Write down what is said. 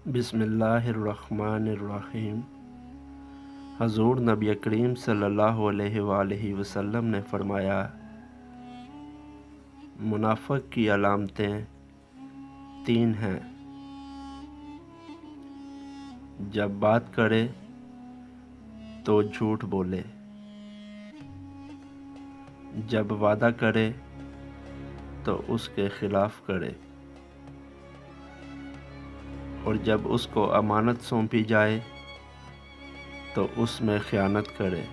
बिस्मिल्लाहिर्रहमानिर्रहीम। हजूर नबी करीम सल्लल्लाहु अलैहि वसल्लम ने फरमाया, मुनाफिक की अलामतें 3 हैं। जब बात करे तो झूठ बोले, जब वादा करे तो उसके खिलाफ करे, और जब उसको अमानत सौंपी जाए तो उसमें ख़यानत करे।